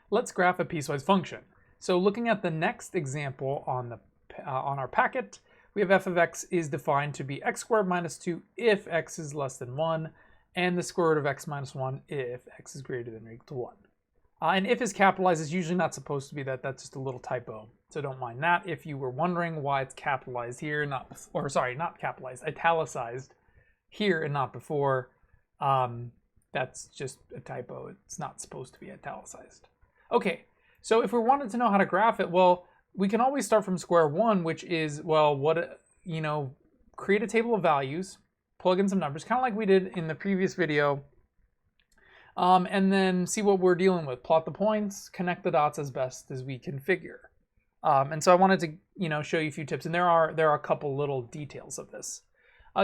let's graph a piecewise function. So looking at the next example on our packet, we have f of x is defined to be x squared minus 2 if x is less than 1, and the square root of x minus 1 if x is greater than or equal to 1. And if is capitalized is usually not supposed to be that. That's just a little typo, so don't mind that. If you were wondering why it's capitalized here, not capitalized, italicized here and not before, that's just a typo. It's not supposed to be italicized. Okay, so if we wanted to know how to graph it, well, we can always start from square one, which is, well, create a table of values, plug in some numbers, kind of like we did in the previous video, and then see what we're dealing with. Plot the points, connect the dots as best as we can figure. And so I wanted to, show you a few tips, and there are a couple little details of this.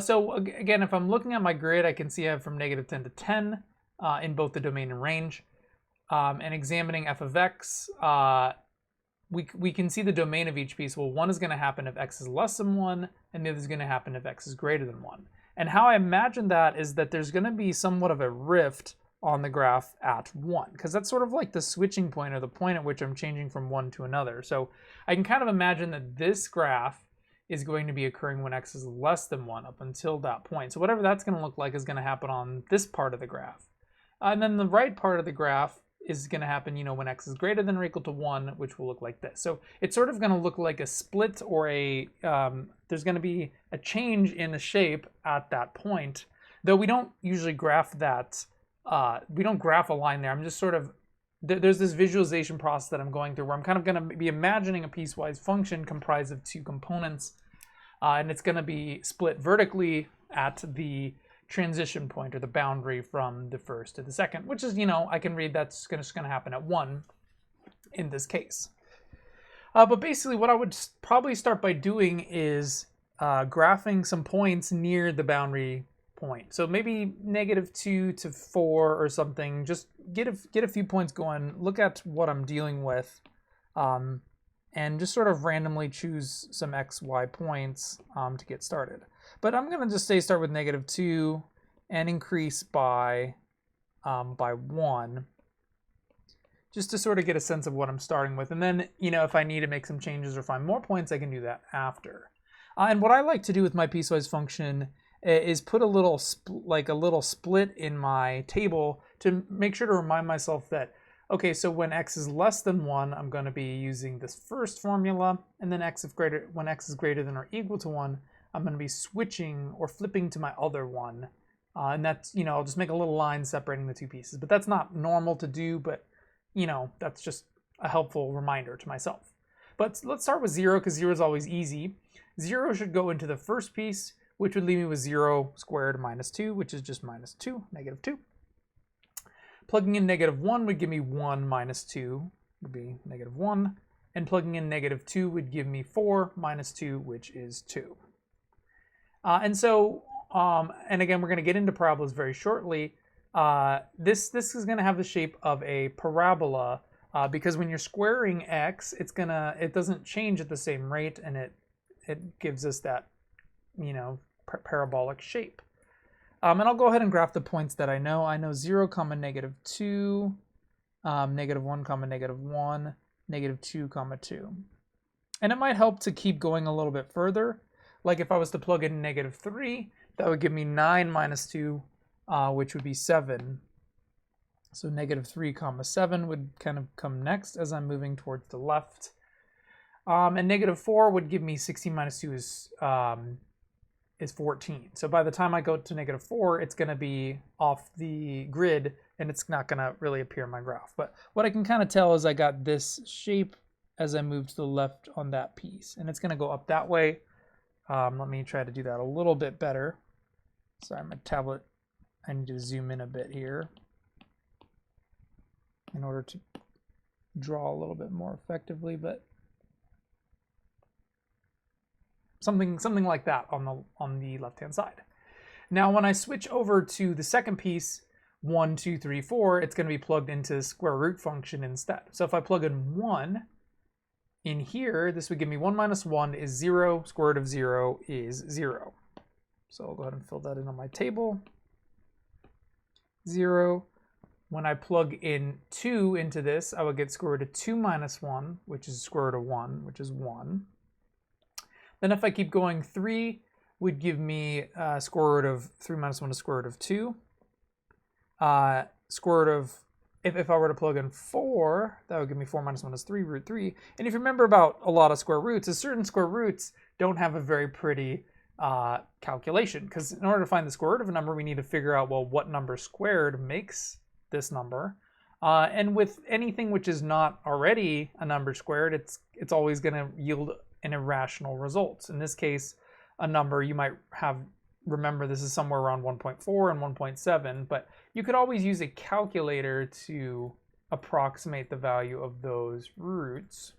So again, if I'm looking at my grid, I can see I have from -10 to 10 in both the domain and range. And examining f of x, we can see the domain of each piece. Well, one is going to happen if x is less than 1, and the other is going to happen if x is greater than 1. And how I imagine that is that there's going to be somewhat of a rift on the graph at 1, because that's sort of like the switching point, or the point at which I'm changing from one to another. So I can kind of imagine that this graph is going to be occurring when x is less than 1 up until that point. So whatever that's going to look like is going to happen on this part of the graph. And then the right part of the graph is going to happen, when x is greater than or equal to 1, which will look like this. So it's sort of going to look like a split, or there's going to be a change in the shape at that point, though we don't usually graph that. We don't graph a line there. I'm just sort of, there's this visualization process that I'm going through where I'm kind of going to be imagining a piecewise function comprised of two components, and it's going to be split vertically at the transition point, or the boundary from the first to the second, which is, I can read that's just going to happen at 1 in this case. But basically what I would probably start by doing is graphing some points near the boundary point. So maybe -2 to 4 or something. Just get a few points going, look at what I'm dealing with, and just sort of randomly choose some x, y points to get started. But I'm going to just start with -2 and increase by 1, just to sort of get a sense of what I'm starting with. And then, if I need to make some changes or find more points, I can do that after. And what I like to do with my piecewise function is put a little split in my table to make sure to remind myself that, okay, so when x is less than 1, I'm going to be using this first formula, and then when x is greater than or equal to 1, I'm going to be switching or flipping to my other one. And that's, I'll just make a little line separating the two pieces. But that's not normal to do, but, that's just a helpful reminder to myself. But let's start with 0, because 0 is always easy. 0 should go into the first piece, which would leave me with 0 squared minus 2, which is just -2, -2. Plugging in -1 would give me 1 minus 2, would be -1. And plugging in -2 would give me 4 minus 2, which is 2. And so, and again, we're going to get into parabolas very shortly. This is going to have the shape of a parabola, because when you're squaring x, it doesn't change at the same rate, and it gives us that, parabolic shape. And I'll go ahead and graph the points that I know. I know 0, -2, -1, -1, -2, 2. And it might help to keep going a little bit further. Like if I was to plug in -3, that would give me 9 minus 2, which would be 7. So -3, 7 would kind of come next as I'm moving towards the left. And -4 would give me 16 minus 2 is 14. So by the time I go to -4, it's going to be off the grid, and it's not going to really appear in my graph. But what I can kind of tell is I got this shape as I move to the left on that piece, and it's going to go up that way. Let me try to do that a little bit better. Sorry, my tablet, I need to zoom in a bit here in order to draw a little bit more effectively, but something like that on the left-hand side. Now, when I switch over to the second piece, 1, 2, 3, 4, it's going to be plugged into the square root function instead. So if I plug in 1 in here, this would give me 1 minus 1 is 0. Square root of 0 is 0. So I'll go ahead and fill that in on my table. 0 when I plug in 2 into this, I would get square root of 2 minus 1, which is square root of 1, which is 1. Then if I keep going, 3 would give me square root of 3 minus 1 is square root of 2. Square root of, if I were to plug in 4, that would give me 4 minus 1 is 3, root 3. And if you remember about a lot of square roots, is certain square roots don't have a very pretty calculation, because in order to find the square root of a number, we need to figure out, well, what number squared makes this number. And with anything which is not already a number squared, it's always going to yield an irrational result. In this case, a number you might have, remember this is somewhere around 1.4 and 1.7, but you could always use a calculator to approximate the value of those roots.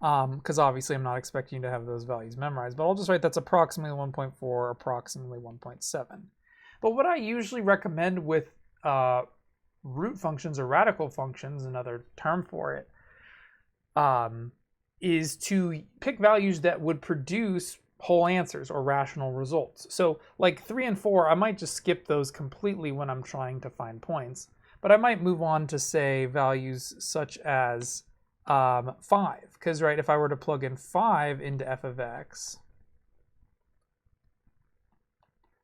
Because obviously I'm not expecting you to have those values memorized, but I'll just write that's approximately 1.4, approximately 1.7. But what I usually recommend with root functions or radical functions, another term for it, is to pick values that would produce whole answers or rational results. So like 3 and 4, I might just skip those completely when I'm trying to find points, but I might move on to say values such as 5, because right, if I were to plug in 5 into f of x,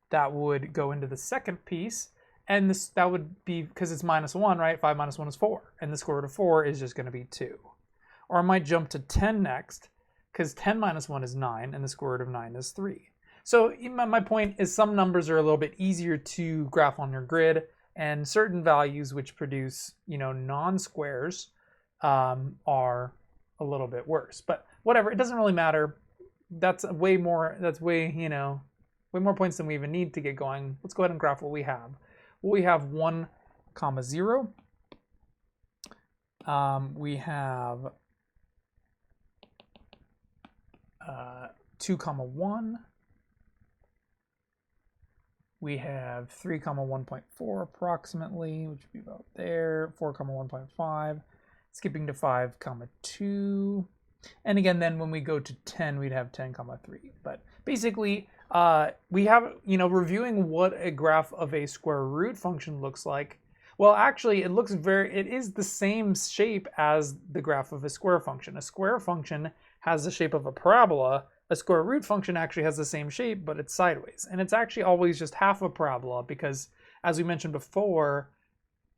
that would go into the second piece, and that would be, because it's minus 1, right? 5 minus 1 is 4, and the square root of 4 is just going to be 2. Or I might jump to 10 next, because 10 minus 1 is 9, and the square root of 9 is 3. So my point is some numbers are a little bit easier to graph on your grid, and certain values which produce, non-squares are a little bit worse. But whatever, it doesn't really matter. That's way more points than we even need to get going. Let's go ahead and graph what we have. Well, we have 1, 0. We have 2, 1. We have 3, 1.4 approximately, which would be about there. 4, 1.5. Skipping to 5, 2. And again, then when we go to 10, we'd have 10, 3. But basically, we have, reviewing what a graph of a square root function looks like. Well, actually, it is the same shape as the graph of a square function. A square function has the shape of a parabola. A square root function actually has the same shape, but it's sideways. And it's actually always just half a parabola because, as we mentioned before,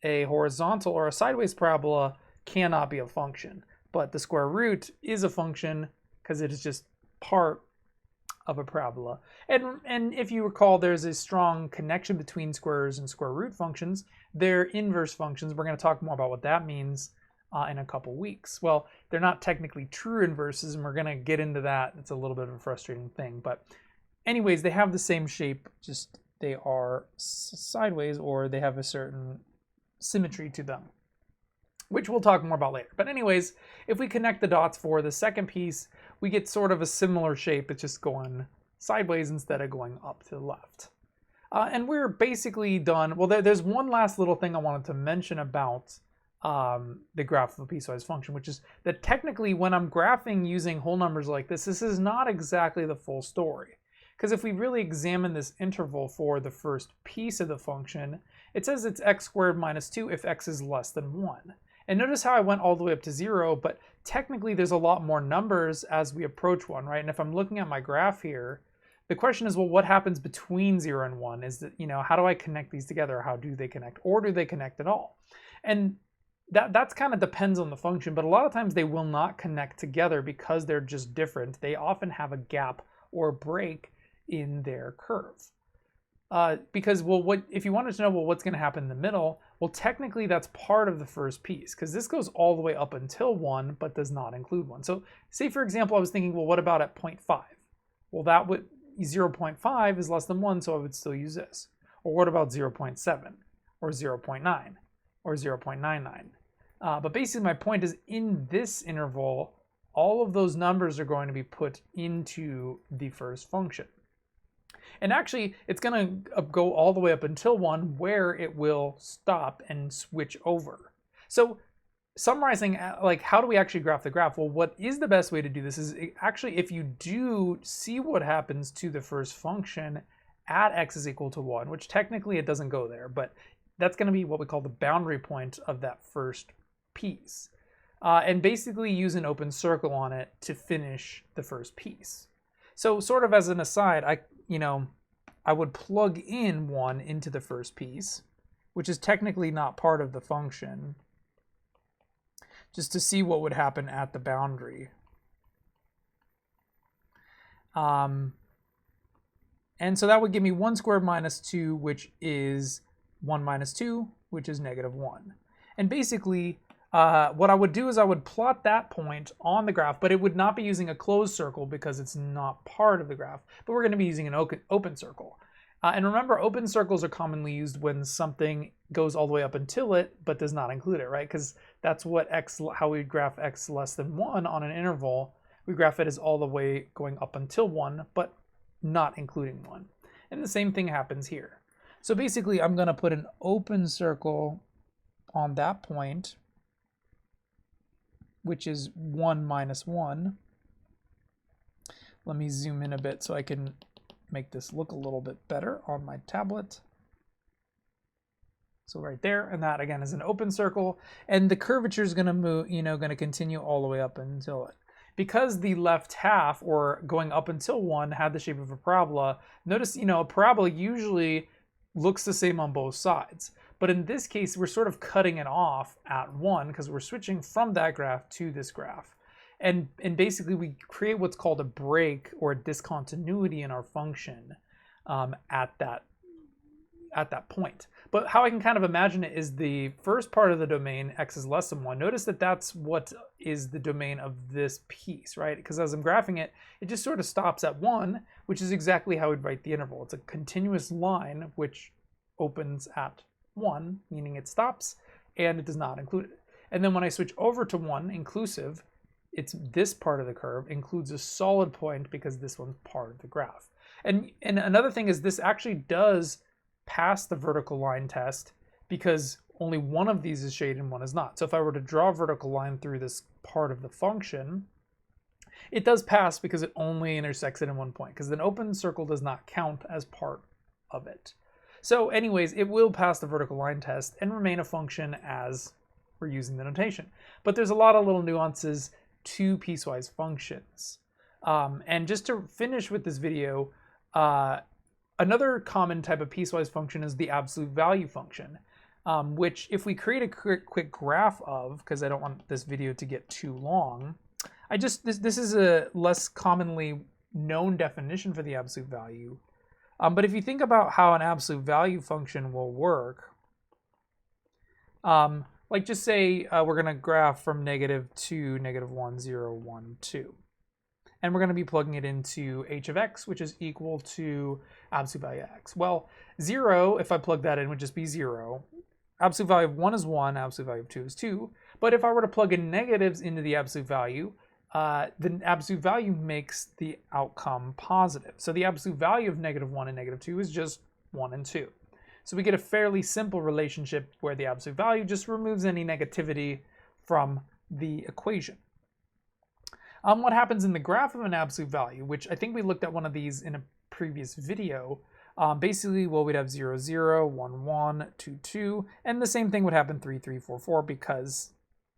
a horizontal or a sideways parabola cannot be a function. But the square root is a function because it is just part of a parabola. And if you recall, there's a strong connection between squares and square root functions. They're inverse functions. We're going to talk more about what that means in a couple weeks. Well, they're not technically true inverses, and we're going to get into that. It's a little bit of a frustrating thing. But anyways, they have the same shape, just they are sideways, or they have a certain symmetry to them, which we'll talk more about later. But anyways, if we connect the dots for the second piece, we get sort of a similar shape. It's just going sideways instead of going up to the left. And we're basically done. Well, there's one last little thing I wanted to mention about the graph of a piecewise function, which is that technically when I'm graphing using whole numbers like this is not exactly the full story. Because if we really examine this interval for the first piece of the function, it says it's x squared minus 2 if x is less than 1. And notice how I went all the way up to 0, but technically there's a lot more numbers as we approach 1, right? And if I'm looking at my graph here, the question is, well, what happens between 0 and 1? Is that, how do I connect these together? How do they connect? Or do they connect at all? And that's kind of depends on the function, but a lot of times they will not connect together because they're just different. They often have a gap or break in their curve. Because, well, if you wanted to know, well, what's going to happen in the middle? Well, technically that's part of the first piece, because this goes all the way up until 1, but does not include 1. So say, for example, I was thinking, well, what about at 0.5? Well, that would 0.5 is less than 1, so I would still use this. Or what about 0.7 or 0.9 or 0.99? But basically my point is, in this interval, all of those numbers are going to be put into the first function. And actually, it's going to go all the way up until 1, where it will stop and switch over. So summarizing, like, how do we actually graph the graph? Well, what is the best way to do this is actually, if you do see what happens to the first function at x is equal to 1, which technically it doesn't go there, but that's going to be what we call the boundary point of that first piece. And basically use an open circle on it to finish the first piece. So sort of as an aside, I would plug in 1 into the first piece, which is technically not part of the function, just to see what would happen at the boundary. And so that would give me 1 squared minus 2, which is 1 minus 2, which is negative 1. And basically, what I would do is I would plot that point on the graph, but it would not be using a closed circle because it's not part of the graph, but we're going to be using an open circle. And remember, open circles are commonly used when something goes all the way up until it, but does not include it, right? Because that's what how we graph x less than 1 on an interval. We graph it as all the way going up until 1, but not including 1. And the same thing happens here. So basically, I'm going to put an open circle on that point, which is 1 minus 1. Let me zoom in a bit so I can make this look a little bit better on my tablet. So right there, and that again is an open circle, and the curvature is going to move, going to continue all the way up until it. Because the left half, or going up until 1, had the shape of a parabola, notice, a parabola usually looks the same on both sides. But in this case, we're sort of cutting it off at 1 because we're switching from that graph to this graph. And basically, we create what's called a break or a discontinuity in our function at that point. But how I can kind of imagine it is the first part of the domain, x is less than 1. Notice that that's what is the domain of this piece, right? Because as I'm graphing it, it just sort of stops at 1, which is exactly how we'd write the interval. It's a continuous line which opens at 1, meaning it stops, and it does not include it. And then when I switch over to 1 inclusive, it's this part of the curve includes a solid point because this one's part of the graph. And another thing is this actually does pass the vertical line test because only one of these is shaded and one is not. So if I were to draw a vertical line through this part of the function, it does pass because it only intersects it in one point, because an open circle does not count as part of it. So anyways, it will pass the vertical line test and remain a function as we're using the notation. But there's a lot of little nuances to piecewise functions. And just to finish with this video, another common type of piecewise function is the absolute value function, which if we create a quick graph of, because I don't want this video to get too long, this is a less commonly known definition for the absolute value. But if you think about how an absolute value function will work, like just say we're going to graph from negative 2, negative 1, 0, 1, 2. And we're going to be plugging it into h of x, which is equal to absolute value x. Well, 0, if I plug that in, would just be 0. Absolute value of 1 is 1, absolute value of 2 is 2. But if I were to plug in negatives into the absolute value, the absolute value makes the outcome positive. So the absolute value of negative 1 and negative 2 is just 1 and 2. So we get a fairly simple relationship where the absolute value just removes any negativity from the equation. What happens in the graph of an absolute value, which I think we looked at one of these in a previous video, basically, well, we'd have 0, 0, 1, 1, 2, 2, and the same thing would happen 3, 3, 4, 4, because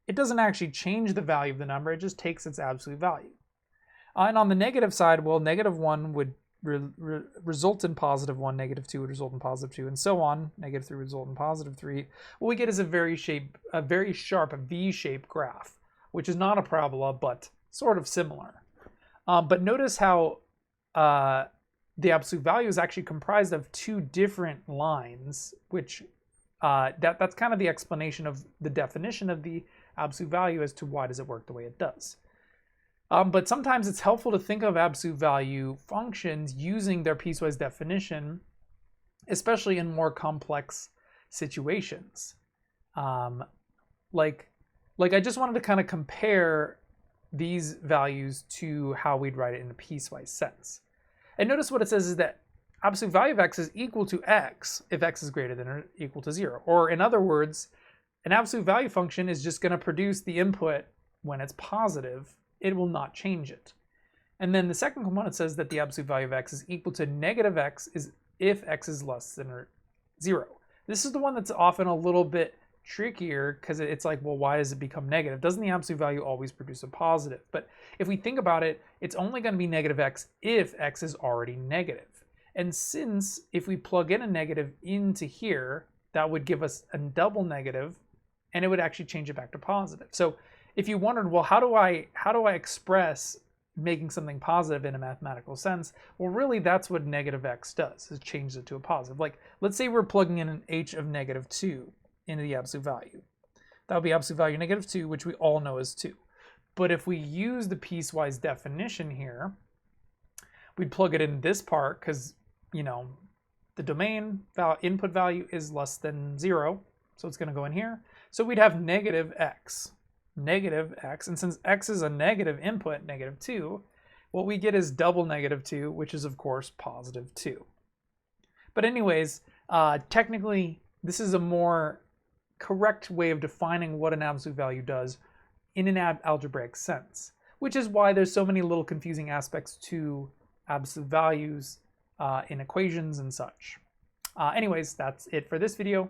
it doesn't actually change the value of the number, it just takes its absolute value. And on the negative side, well, negative 1 would result in positive 1, negative 2 would result in positive 2, and so on. Negative 3 would result in positive 3. What we get is a very sharp V-shaped graph, which is not a parabola, but sort of similar. But notice how the absolute value is actually comprised of two different lines, which that's kind of the explanation of the definition of the absolute value as to why does it work the way it does. But sometimes it's helpful to think of absolute value functions using their piecewise definition, especially in more complex situations. Like I just wanted to kind of compare these values to how we'd write it in a piecewise sense. And notice what it says is that absolute value of x is equal to x if x is greater than or equal to 0. Or in other words, an absolute value function is just going to produce the input when it's positive. It will not change it. And then the second component says that the absolute value of x is equal to negative x if x is less than or 0. This is the one that's often a little bit trickier because it's like, well, why does it become negative? Doesn't the absolute value always produce a positive? But if we think about it, it's only going to be negative x if x is already negative. And since if we plug in a negative into here, that would give us a double negative, and it would actually change it back to positive. So if you wondered, well, how do I express making something positive in a mathematical sense? Well, really, that's what negative x does, is change it to a positive. Like, let's say we're plugging in an h of negative 2 into the absolute value. That would be absolute value negative 2, which we all know is 2. But if we use the piecewise definition here, we'd plug it in this part because, you know, the domain input value is less than 0, so it's going to go in here. So we'd have negative x, and since x is a negative input, negative 2, what we get is double negative 2, which is, of course, positive 2. But anyways, technically, this is a more correct way of defining what an absolute value does in an algebraic sense, which is why there's so many little confusing aspects to absolute values in equations and such. Anyways, that's it for this video.